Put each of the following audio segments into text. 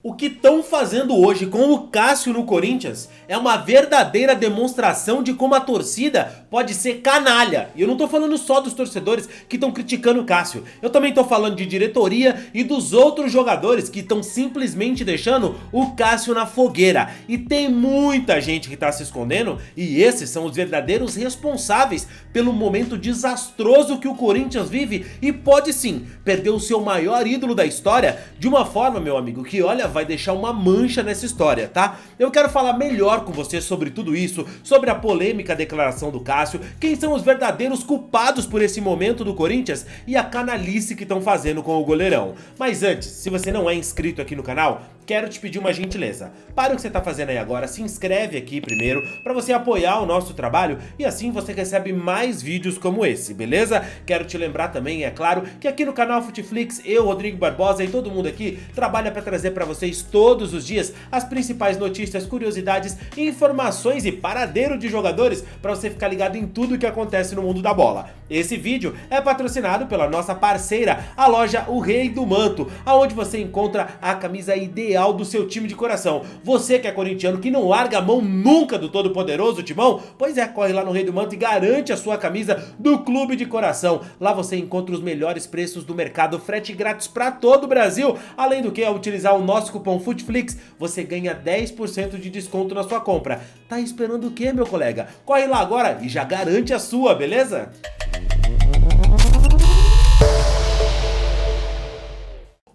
O que estão fazendo hoje com o Cássio no Corinthians é uma verdadeira demonstração de como a torcida pode ser canalha. E eu não tô falando só dos torcedores que estão criticando o Cássio. Eu também tô falando de diretoria e dos outros jogadores que estão simplesmente deixando o Cássio na fogueira. E tem muita gente que tá se escondendo e esses são os verdadeiros responsáveis pelo momento desastroso que o Corinthians vive e pode sim perder o seu maior ídolo da história de uma forma, meu amigo, que olha, vai deixar uma mancha nessa história, tá? Eu quero falar melhor com você sobre tudo isso, sobre a polêmica declaração do Cássio, quem são os verdadeiros culpados por esse momento do Corinthians e a canalice que estão fazendo com o goleirão. Mas antes, se você não é inscrito aqui no canal, quero te pedir uma gentileza. Para o que você tá fazendo aí agora, se inscreve aqui primeiro para você apoiar o nosso trabalho e assim você recebe mais vídeos como esse, beleza? Quero te lembrar também, é claro, que aqui no canal Futeflix, eu, Rodrigo Barbosa e todo mundo aqui trabalha para trazer para vocês todos os dias as principais notícias, curiosidades, informações e paradeiro de jogadores para você ficar ligado em tudo o que acontece no mundo da bola. Esse vídeo é patrocinado pela nossa parceira, a loja O Rei do Manto, aonde você encontra a camisa ideal do seu time de coração. Você que é corintiano, que não larga a mão nunca do todo-poderoso Timão, pois é, corre lá no Rei do Manto e garante a sua camisa do clube de coração. Lá você encontra os melhores preços do mercado, frete grátis para todo o Brasil, além do que, ao utilizar o nosso cupom FUTEFLIX, você ganha 10% de desconto na sua compra. Tá esperando o que, meu colega? Corre lá agora e já garante a sua, beleza?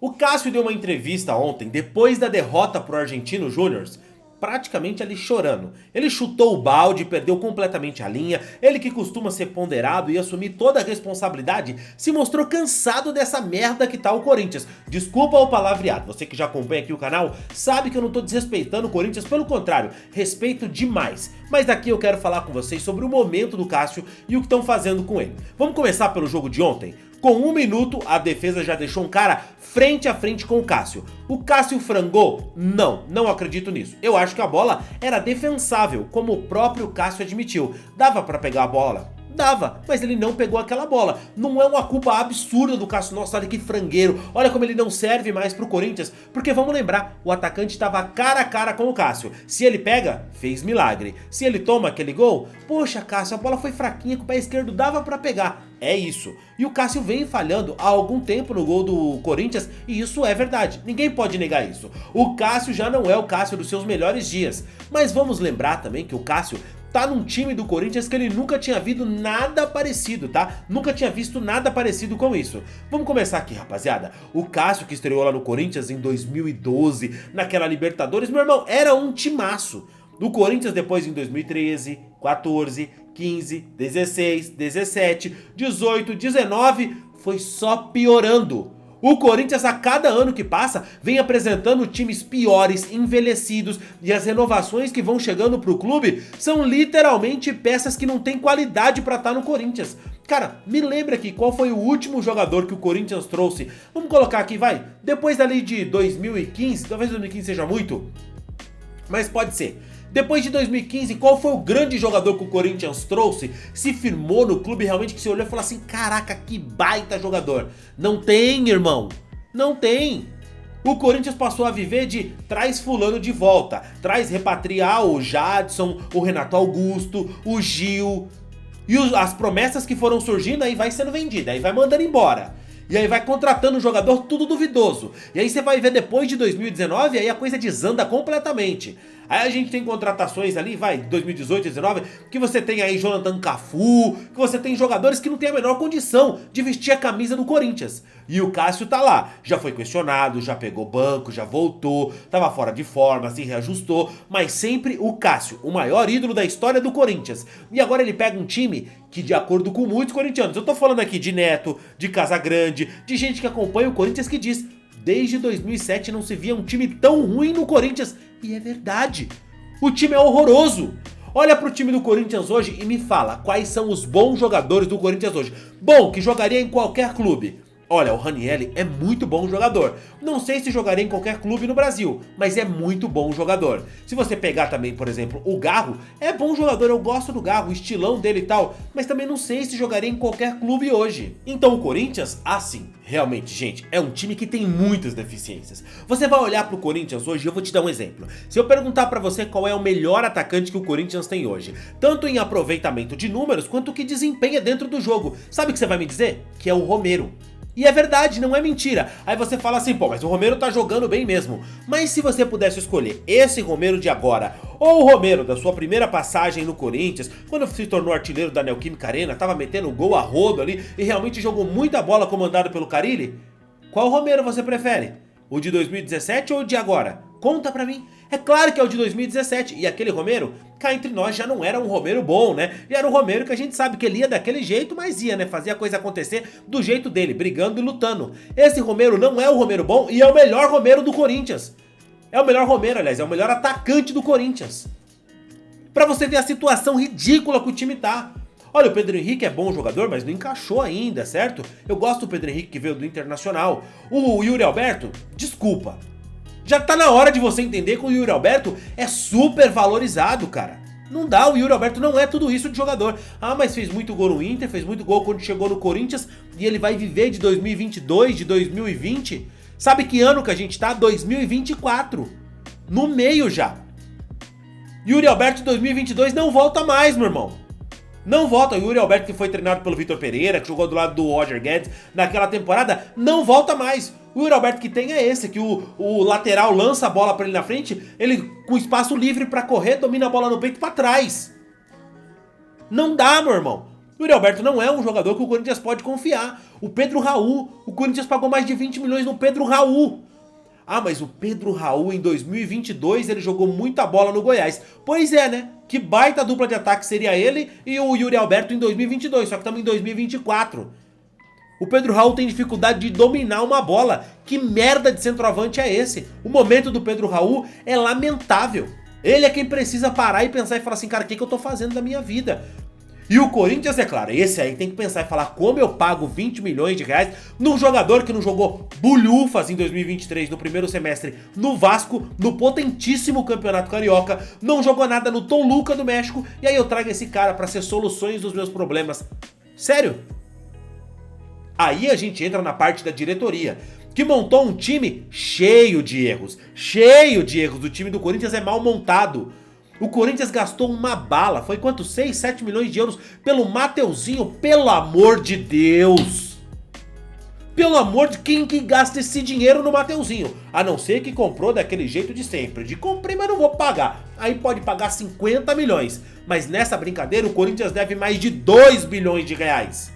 O Cássio deu uma entrevista ontem, depois da derrota pro Argentino Júnior, praticamente ali chorando. Ele chutou o balde, perdeu completamente a linha, ele que costuma ser ponderado e assumir toda a responsabilidade, se mostrou cansado dessa merda que tá o Corinthians. Desculpa o palavreado, você que já acompanha aqui o canal sabe que eu não tô desrespeitando o Corinthians, pelo contrário, respeito demais. Mas daqui eu quero falar com vocês sobre o momento do Cássio e o que estão fazendo com ele. Vamos começar pelo jogo de ontem? Com 1 minuto, a defesa já deixou um cara frente a frente com o Cássio. O Cássio frangou? Não acredito nisso. Eu acho que a bola era defensável, como o próprio Cássio admitiu. Dava pra pegar a bola? Dava, mas ele não pegou aquela bola. Não é uma culpa absurda do Cássio. Nossa, olha que frangueiro. Olha como ele não serve mais pro Corinthians. Porque vamos lembrar, o atacante estava cara a cara com o Cássio. Se ele pega, fez milagre. Se ele toma aquele gol, poxa, Cássio, a bola foi fraquinha, com o pé esquerdo dava pra pegar. É isso. E o Cássio vem falhando há algum tempo no gol do Corinthians e isso é verdade. Ninguém pode negar isso. O Cássio já não é o Cássio dos seus melhores dias. Mas vamos lembrar também que o Cássio tá num time do Corinthians que ele nunca tinha visto nada parecido, tá? Nunca tinha visto nada parecido com isso. Vamos começar aqui, rapaziada. O Cássio que estreou lá no Corinthians em 2012, naquela Libertadores, meu irmão, era um timaço. Do Corinthians depois em 2013, 14, 15, 16, 17, 18, 19, foi só piorando. O Corinthians a cada ano que passa vem apresentando times piores, envelhecidos e as renovações que vão chegando pro clube são literalmente peças que não tem qualidade pra estar no Corinthians. Cara, me lembra aqui qual foi o último jogador que o Corinthians trouxe. Vamos colocar aqui, vai, depois dali de 2015, talvez 2015 seja muito, mas pode ser. Depois de 2015, qual foi o grande jogador que o Corinthians trouxe, se firmou no clube realmente, que você olhou e falou assim, caraca, que baita jogador? Não tem, irmão, não tem. O Corinthians passou a viver de traz fulano de volta, traz repatriar o Jadson, o Renato Augusto, o Gil, e as promessas que foram surgindo aí vai sendo vendida, aí vai mandando embora. E aí vai contratando um jogador tudo duvidoso. E aí você vai ver depois de 2019, aí a coisa desanda completamente. Aí a gente tem contratações ali, vai, 2018, 2019, que você tem aí Jonathan Cafu, que você tem jogadores que não tem a menor condição de vestir a camisa do Corinthians. E o Cássio tá lá, já foi questionado, já pegou banco, já voltou, tava fora de forma, se reajustou, mas sempre o Cássio, o maior ídolo da história do Corinthians. E agora ele pega um time que, de acordo com muitos corintianos, eu tô falando aqui de Neto, de Casagrande, de gente que acompanha o Corinthians que diz, desde 2007 não se via um time tão ruim no Corinthians. E é verdade, o time é horroroso. Olha pro time do Corinthians hoje e me fala quais são os bons jogadores do Corinthians hoje. Bom, que jogaria em qualquer clube. Olha, o Ranieri é muito bom jogador. Não sei se jogaria em qualquer clube no Brasil, mas é muito bom jogador. Se você pegar também, por exemplo, o Garro, é bom jogador, eu gosto do Garro, o estilão dele e tal, mas também não sei se jogaria em qualquer clube hoje. Então o Corinthians, assim, realmente, gente, é um time que tem muitas deficiências. Você vai olhar pro Corinthians hoje e eu vou te dar um exemplo. Se eu perguntar pra você qual é o melhor atacante que o Corinthians tem hoje, tanto em aproveitamento de números quanto o que desempenha dentro do jogo, sabe o que você vai me dizer? Que é o Romero. E é verdade, não é mentira. Aí você fala assim, pô, mas o Romero tá jogando bem mesmo. Mas se você pudesse escolher esse Romero de agora, ou o Romero da sua primeira passagem no Corinthians, quando se tornou artilheiro da Neoquímica Arena, tava metendo gol a rodo ali e realmente jogou muita bola comandado pelo Carille, qual Romero você prefere? O de 2017 ou o de agora? Conta pra mim. É claro que é o de 2017, e aquele Romero, cá entre nós, já não era um Romero bom, né? E era um Romero que a gente sabe que ele ia daquele jeito, mas ia, né? Fazia a coisa acontecer do jeito dele, brigando e lutando. Esse Romero não é o Romero bom e é o melhor Romero do Corinthians. É o melhor Romero, aliás, é o melhor atacante do Corinthians. Pra você ver a situação ridícula que o time tá. Olha, o Pedro Henrique é bom jogador, mas não encaixou ainda, certo? Eu gosto do Pedro Henrique que veio do Internacional. O Yuri Alberto, desculpa. Já tá na hora de você entender que o Yuri Alberto é super valorizado, cara. Não dá, o Yuri Alberto não é tudo isso de jogador. Ah, mas fez muito gol no Inter, fez muito gol quando chegou no Corinthians e ele vai viver de 2022, de 2020. Sabe que ano que a gente tá? 2024. No meio já. Yuri Alberto de 2022 não volta mais, meu irmão. Não volta. O Yuri Alberto, que foi treinado pelo Vitor Pereira, que jogou do lado do Roger Guedes naquela temporada, não volta mais. O Yuri Alberto que tem é esse, que o lateral lança a bola pra ele na frente, ele com espaço livre pra correr, domina a bola no peito pra trás. Não dá, meu irmão. O Yuri Alberto não é um jogador que o Corinthians pode confiar. O Pedro Raul, o Corinthians pagou mais de 20 milhões no Pedro Raul. Ah, mas o Pedro Raul em 2022 ele jogou muita bola no Goiás. Pois é, né? Que baita dupla de ataque seria ele e o Yuri Alberto em 2022, só que estamos em 2024. O Pedro Raul tem dificuldade de dominar uma bola. Que merda de centroavante é esse? O momento do Pedro Raul é lamentável. Ele é quem precisa parar e pensar e falar assim, cara, o que eu tô fazendo da minha vida? E o Corinthians, é claro, esse aí tem que pensar e falar como eu pago 20 milhões de reais num jogador que não jogou bulhufas em 2023, no primeiro semestre, no Vasco, no potentíssimo Campeonato Carioca, não jogou nada no Toluca do México, e aí eu trago esse cara pra ser soluções dos meus problemas. Sério? Aí a gente entra na parte da diretoria, que montou um time cheio de erros. Cheio de erros. O time do Corinthians é mal montado. O Corinthians gastou uma bala, foi quanto? 6, 7 milhões de euros pelo Mateuzinho, pelo amor de Deus! Pelo amor de quem que gasta esse dinheiro no Mateuzinho? A não ser que comprou daquele jeito de sempre, de comprei, mas não vou pagar. Aí pode pagar 50 milhões, mas nessa brincadeira o Corinthians deve mais de 2 bilhões de reais.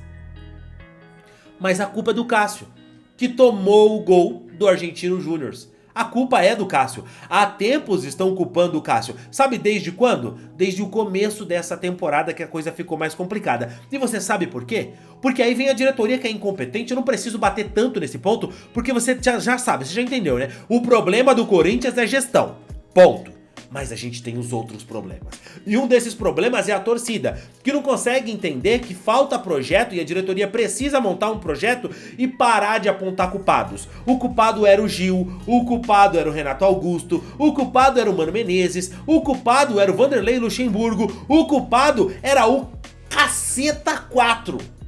Mas a culpa é do Cássio, que tomou o gol do Argentino Júnior. A culpa é do Cássio. Há tempos estão culpando o Cássio. Sabe desde quando? Desde o começo dessa temporada que a coisa ficou mais complicada. E você sabe por quê? Porque aí vem a diretoria que é incompetente. Eu não preciso bater tanto nesse ponto, porque você já sabe, você já entendeu, né? O problema do Corinthians é gestão. Ponto. Mas a gente tem os outros problemas. E um desses problemas é a torcida, que não consegue entender que falta projeto e a diretoria precisa montar um projeto e parar de apontar culpados. O culpado era o Gil, o culpado era o Renato Augusto, o culpado era o Mano Menezes, o culpado era o Vanderlei Luxemburgo, o culpado era o Caceta 4.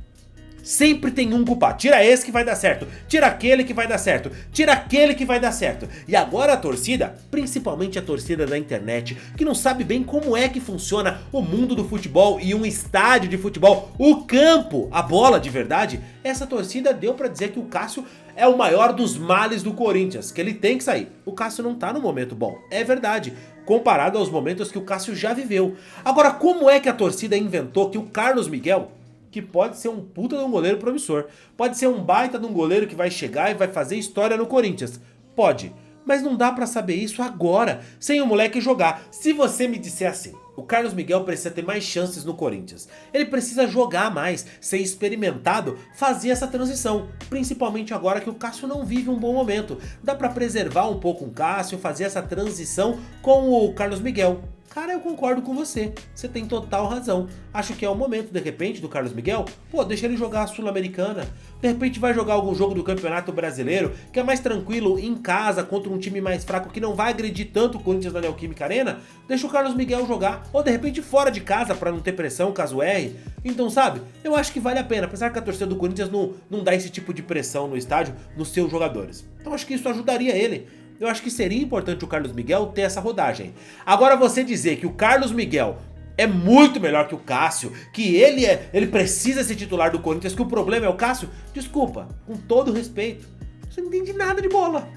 Sempre tem um culpado. Tira esse que vai dar certo. Tira aquele que vai dar certo. Tira aquele que vai dar certo. E agora a torcida, principalmente a torcida da internet, que não sabe bem como é que funciona o mundo do futebol e um estádio de futebol, o campo, a bola de verdade, essa torcida deu pra dizer que o Cássio é o maior dos males do Corinthians, que ele tem que sair. O Cássio não tá no momento bom, é verdade, comparado aos momentos que o Cássio já viveu. Agora, como é que a torcida inventou que o Carlos Miguel, que pode ser um puta de um goleiro promissor, pode ser um baita de um goleiro que vai chegar e vai fazer história no Corinthians? Pode, mas não dá pra saber isso agora, sem o moleque jogar. Se você me disser assim, O Carlos Miguel precisa ter mais chances no Corinthians. Ele precisa jogar mais, ser experimentado, fazer essa transição. Principalmente agora que o Cássio não vive um bom momento. Dá pra preservar um pouco o Cássio, fazer essa transição com o Carlos Miguel. Cara, eu concordo com você. Você tem total razão. Acho que é o momento, de repente, do Carlos Miguel. Pô, deixa ele jogar a Sul-Americana. De repente vai jogar algum jogo do Campeonato Brasileiro, que é mais tranquilo, em casa, contra um time mais fraco, que não vai agredir tanto o Corinthians na Neoquímica Arena. Deixa o Carlos Miguel jogar. Ou de repente fora de casa, pra não ter pressão, caso erre. Então, sabe, eu acho que vale a pena. Apesar que a torcida do Corinthians não dá esse tipo de pressão no estádio, nos seus jogadores. Então acho que isso ajudaria ele. Eu acho que seria importante o Carlos Miguel ter essa rodagem. Agora você dizer que o Carlos Miguel é muito melhor que o Cássio, que ele precisa ser titular do Corinthians, que o problema é o Cássio, desculpa, com todo respeito, você não entende nada de bola.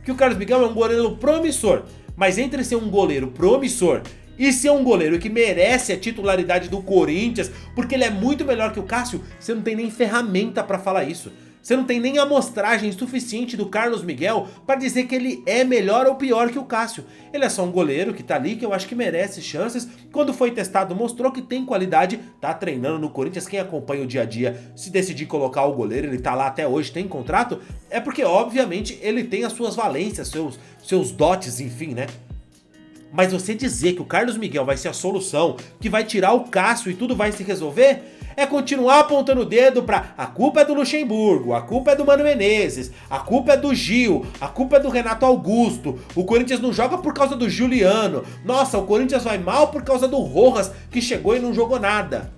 Que o Carlos Miguel é um goleiro promissor, mas entre ser um goleiro promissor e ser um goleiro que merece a titularidade do Corinthians, porque ele é muito melhor que o Cássio, você não tem nem ferramenta pra falar isso. Você não tem nem amostragem suficiente do Carlos Miguel para dizer que ele é melhor ou pior que o Cássio. Ele é só um goleiro que tá ali, que eu acho que merece chances. Quando foi testado mostrou que tem qualidade, tá treinando no Corinthians. Quem acompanha o dia a dia, se decidir colocar o goleiro, ele tá lá até hoje, tem contrato, é porque obviamente ele tem as suas valências, seus dotes, enfim, né? Mas você dizer que o Carlos Miguel vai ser a solução, que vai tirar o Cássio e tudo vai se resolver, é continuar apontando o dedo pra a culpa é do Luxemburgo, a culpa é do Mano Menezes, a culpa é do Gil, a culpa é do Renato Augusto, o Corinthians não joga por causa do Juliano, nossa, o Corinthians vai mal por causa do Rojas que chegou e não jogou nada.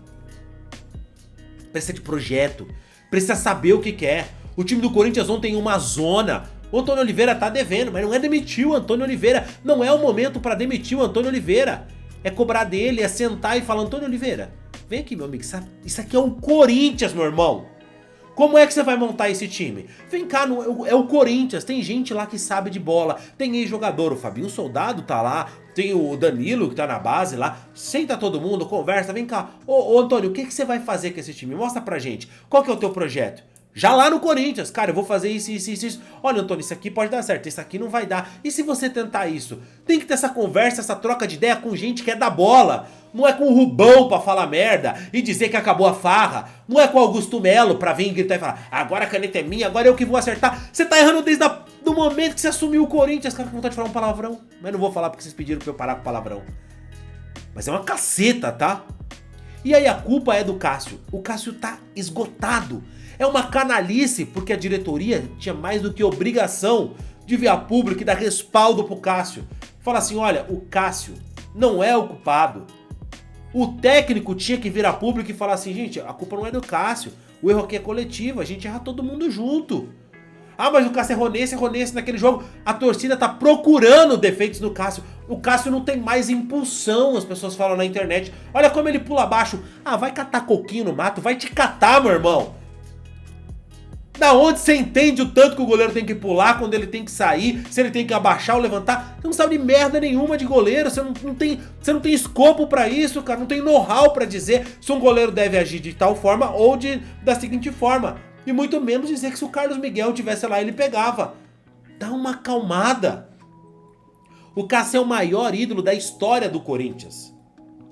Precisa de projeto, precisa saber o que quer. O time do Corinthians ontem em uma zona. O Antônio Oliveira tá devendo, mas não é demitir o Antônio Oliveira. Não é o momento pra demitir o Antônio Oliveira. É cobrar dele, é sentar e falar, Antônio Oliveira, vem aqui, meu amigo, isso aqui é o Corinthians, meu irmão. Como é que você vai montar esse time? Vem cá, é o Corinthians, tem gente lá que sabe de bola, tem ex-jogador, o Fabinho Soldado tá lá, tem o Danilo que tá na base lá, senta todo mundo, conversa, vem cá. Ô Antônio, o que você vai fazer com esse time? Mostra pra gente, qual que é o teu projeto? Já lá no Corinthians, cara, eu vou fazer isso. Olha, Antônio, isso aqui pode dar certo, isso aqui não vai dar. E se você tentar isso? Tem que ter essa conversa, essa troca de ideia com gente que é da bola. Não é com o Rubão pra falar merda e dizer que acabou a farra. Não é com o Augusto Melo pra vir gritar e falar, agora a caneta é minha, agora eu que vou acertar. Você tá errando desde o momento que você assumiu o Corinthians. Cara, com vontade de falar um palavrão. Mas não vou falar porque vocês pediram pra eu parar com palavrão. Mas é uma caceta, tá? E aí a culpa é do Cássio. O Cássio tá esgotado. É uma canalice, porque a diretoria tinha mais do que obrigação de vir a público e dar respaldo pro Cássio. Fala assim, olha, o Cássio não é o culpado. O técnico tinha que vir a público e falar assim, gente, a culpa não é do Cássio. O erro aqui é coletivo, a gente erra todo mundo junto. Ah, mas o Cássio é Ronense naquele jogo. A torcida tá procurando defeitos no Cássio. O Cássio não tem mais impulsão, as pessoas falam na internet. Olha como ele pula abaixo. Ah, vai catar coquinho no mato, vai te catar, meu irmão. Da onde você entende o tanto que o goleiro tem que pular, quando ele tem que sair, se ele tem que abaixar ou levantar? Você não sabe de merda nenhuma de goleiro, você não tem escopo pra isso, cara, não tem know-how pra dizer se um goleiro deve agir de tal forma ou da seguinte forma. E muito menos dizer que se o Carlos Miguel tivesse lá, ele pegava. Dá uma acalmada. O Cássio é o maior ídolo da história do Corinthians.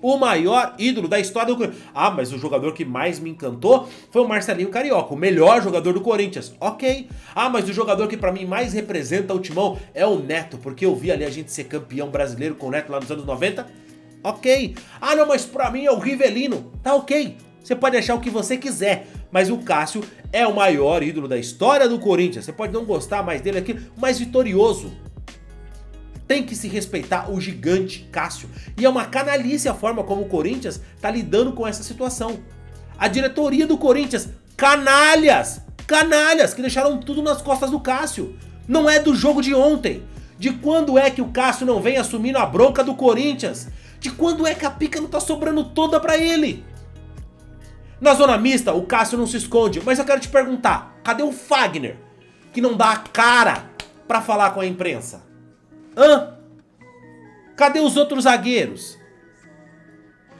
O maior ídolo da história do Corinthians. Ah, mas o jogador que mais me encantou foi o Marcelinho Carioca, o melhor jogador do Corinthians. Ok. Ah, mas o jogador que pra mim mais representa o Timão é o Neto, porque eu vi ali a gente ser campeão brasileiro com o Neto lá nos anos 90. Ok. Ah, não, mas pra mim é o Rivelino. Tá ok. Você pode achar o que você quiser, mas o Cássio é o maior ídolo da história do Corinthians. Você pode não gostar mais dele aqui, mas vitorioso. Tem que se respeitar o gigante Cássio. E é uma canalice a forma como o Corinthians tá lidando com essa situação. A diretoria do Corinthians, canalhas! Canalhas que deixaram tudo nas costas do Cássio. Não é do jogo de ontem. De quando é que o Cássio não vem assumindo a bronca do Corinthians? De quando é que a pica não tá sobrando toda pra ele? Na zona mista, o Cássio não se esconde. Mas eu quero te perguntar, cadê o Fagner? Que não dá a cara pra falar com a imprensa? Hã? Cadê os outros zagueiros?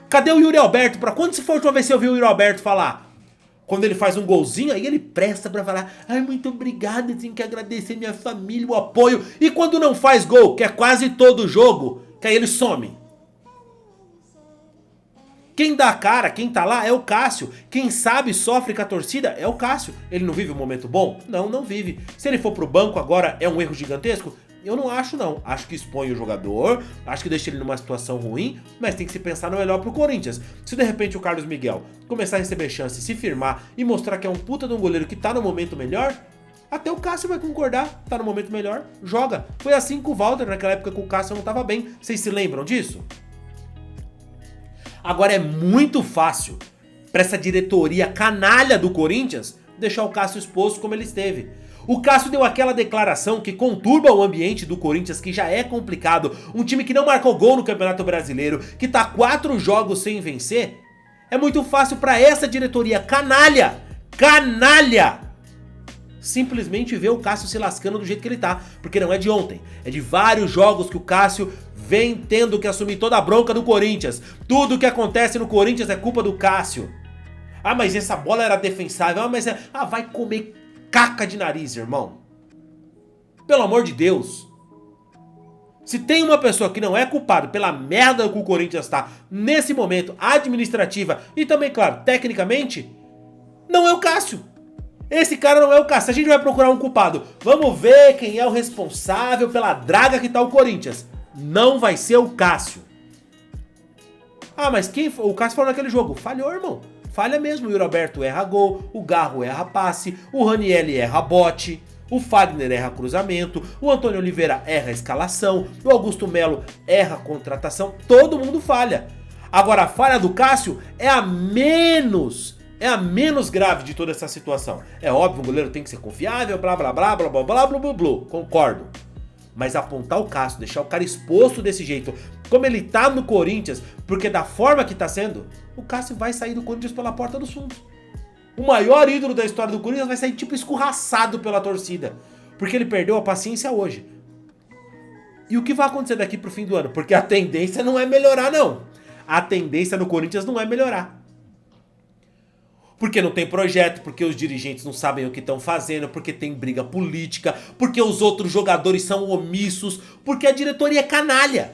Cadê o Yuri Alberto? Pra quando se for a última vez que eu vi o Yuri Alberto falar? Quando ele faz um golzinho, aí ele presta pra falar, ai, muito obrigado, eu tenho que agradecer minha família, o apoio. E quando não faz gol, que é quase todo jogo, que aí ele some. Quem dá a cara, quem tá lá é o Cássio. Quem sabe sofre com a torcida é o Cássio. Ele não vive um momento bom? Não, não vive. Se ele for pro banco agora é um erro gigantesco? Eu não acho não. Acho que expõe o jogador, acho que deixa ele numa situação ruim, mas tem que se pensar no melhor pro Corinthians. Se de repente o Carlos Miguel começar a receber chance, se firmar e mostrar que é um puta de um goleiro que tá no momento melhor, até o Cássio vai concordar, tá no momento melhor, joga. Foi assim com o Walter, naquela época que o Cássio não tava bem. Vocês se lembram disso? Agora é muito fácil pra essa diretoria canalha do Corinthians deixar o Cássio exposto como ele esteve. O Cássio deu aquela declaração que conturba o ambiente do Corinthians, que já é complicado. Um time que não marcou gol no Campeonato Brasileiro, que tá 4 jogos sem vencer. É muito fácil pra essa diretoria canalha, simplesmente ver o Cássio se lascando do jeito que ele tá. Porque não é de ontem, é de vários jogos que o Cássio vem tendo que assumir toda a bronca do Corinthians. Tudo que acontece no Corinthians é culpa do Cássio. Ah, mas essa bola era defensável. Vai comer caca de nariz, irmão. Pelo amor de Deus. Se tem uma pessoa que não é culpada pela merda que o Corinthians tá nesse momento, administrativa e também, claro, tecnicamente, não é o Cássio. Esse cara não é o Cássio. A gente vai procurar um culpado. Vamos ver quem é o responsável pela draga que tá o Corinthians. Não vai ser o Cássio. Ah, mas quem foi? O Cássio falou naquele jogo. Falhou, irmão. Falha mesmo. O Yuri Alberto erra gol, o Garro erra passe, o Ranieri erra bote, o Fagner erra cruzamento, o Antônio Oliveira erra escalação, o Augusto Melo erra contratação. Todo mundo falha. Agora a falha do Cássio é a menos grave de toda essa situação. É óbvio, o goleiro tem que ser confiável, blá blá blá blá blá blá blá blá blá. Concordo. Mas apontar o Cássio, deixar o cara exposto desse jeito, como ele tá no Corinthians, porque da forma que tá sendo, o Cássio vai sair do Corinthians pela porta dos fundos. O maior ídolo da história do Corinthians vai sair tipo escorraçado pela torcida, porque ele perdeu a paciência hoje. E o que vai acontecer daqui pro fim do ano? Porque a tendência não é melhorar, não. A tendência no Corinthians não é melhorar. Porque não tem projeto, porque os dirigentes não sabem o que estão fazendo, porque tem briga política, porque os outros jogadores são omissos, porque a diretoria é canalha.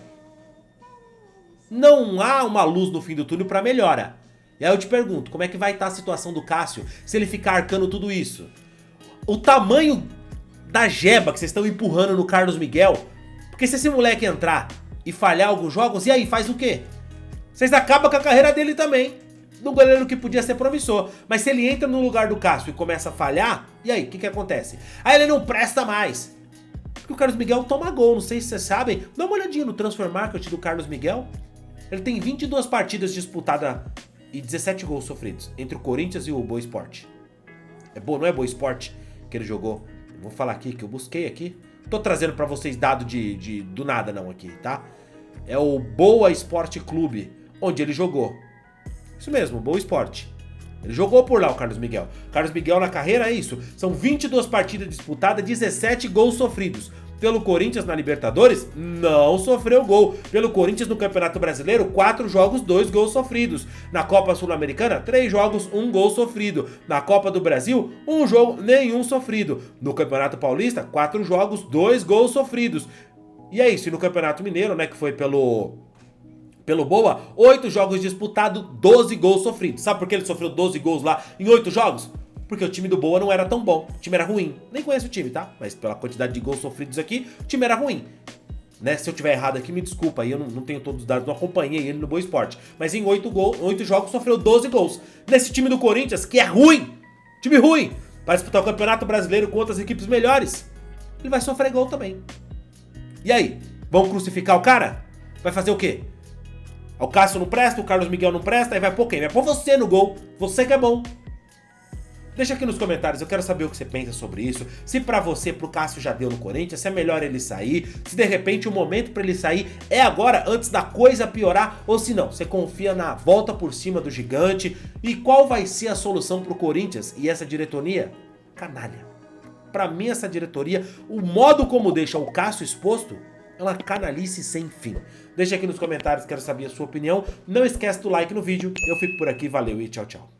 Não há uma luz no fim do túnel para melhora. E aí eu te pergunto, como é que vai estar a situação do Cássio se ele ficar arcando tudo isso? O tamanho da jeba que vocês estão empurrando no Carlos Miguel, porque se esse moleque entrar e falhar alguns jogos, e aí, faz o quê? Vocês acabam com a carreira dele também. Do goleiro que podia ser promissor. Mas se ele entra no lugar do Cássio e começa a falhar, e aí, o que acontece? Aí ele não presta mais. Porque o Carlos Miguel toma gol, não sei se vocês sabem. Dá uma olhadinha no Transfer Market do Carlos Miguel. Ele tem 22 partidas disputadas e 17 gols sofridos entre o Corinthians e o Boa Esporte. Não é Boa Esporte que ele jogou. Eu vou falar aqui que eu busquei aqui. Tô trazendo pra vocês dado do nada não aqui, tá? É o Boa Esporte Clube, onde ele jogou. Isso mesmo, Boa Esporte. Ele jogou por lá, o Carlos Miguel. Carlos Miguel na carreira é isso. São 22 partidas disputadas, 17 gols sofridos. Pelo Corinthians na Libertadores, não sofreu gol. Pelo Corinthians no Campeonato Brasileiro, 4 jogos, 2 gols sofridos. Na Copa Sul-Americana, 3 jogos, 1 gol sofrido. Na Copa do Brasil, 1 jogo, nenhum sofrido. No Campeonato Paulista, 4 jogos, 2 gols sofridos. E é isso, e no Campeonato Mineiro, né, que foi pelo Boa, 8 jogos disputados, 12 gols sofridos. Sabe por que ele sofreu 12 gols lá em 8 jogos? Porque o time do Boa não era tão bom, o time era ruim. Nem conheço o time, tá? Mas pela quantidade de gols sofridos aqui, o time era ruim. Né? Se eu tiver errado aqui, me desculpa, aí eu não tenho todos os dados, não acompanhei ele no Boa Esporte. Mas em 8 jogos sofreu 12 gols. Nesse time do Corinthians, que é ruim, time ruim, para disputar o Campeonato Brasileiro com outras equipes melhores, ele vai sofrer gol também. E aí, vão crucificar o cara? Vai fazer o quê? O Cássio não presta, o Carlos Miguel não presta, aí vai pôr quem? Vai pôr você no gol, você que é bom. Deixa aqui nos comentários, eu quero saber o que você pensa sobre isso. Se pra você, pro Cássio já deu no Corinthians, se é melhor ele sair, se de repente o momento pra ele sair é agora, antes da coisa piorar, ou se não, você confia na volta por cima do gigante. E qual vai ser a solução pro Corinthians e essa diretoria? Canalha. Pra mim essa diretoria, o modo como deixa o Cássio exposto, é uma canalice sem fim. Deixa aqui nos comentários, quero saber a sua opinião. Não esquece do like no vídeo. Eu fico por aqui, valeu e tchau, tchau.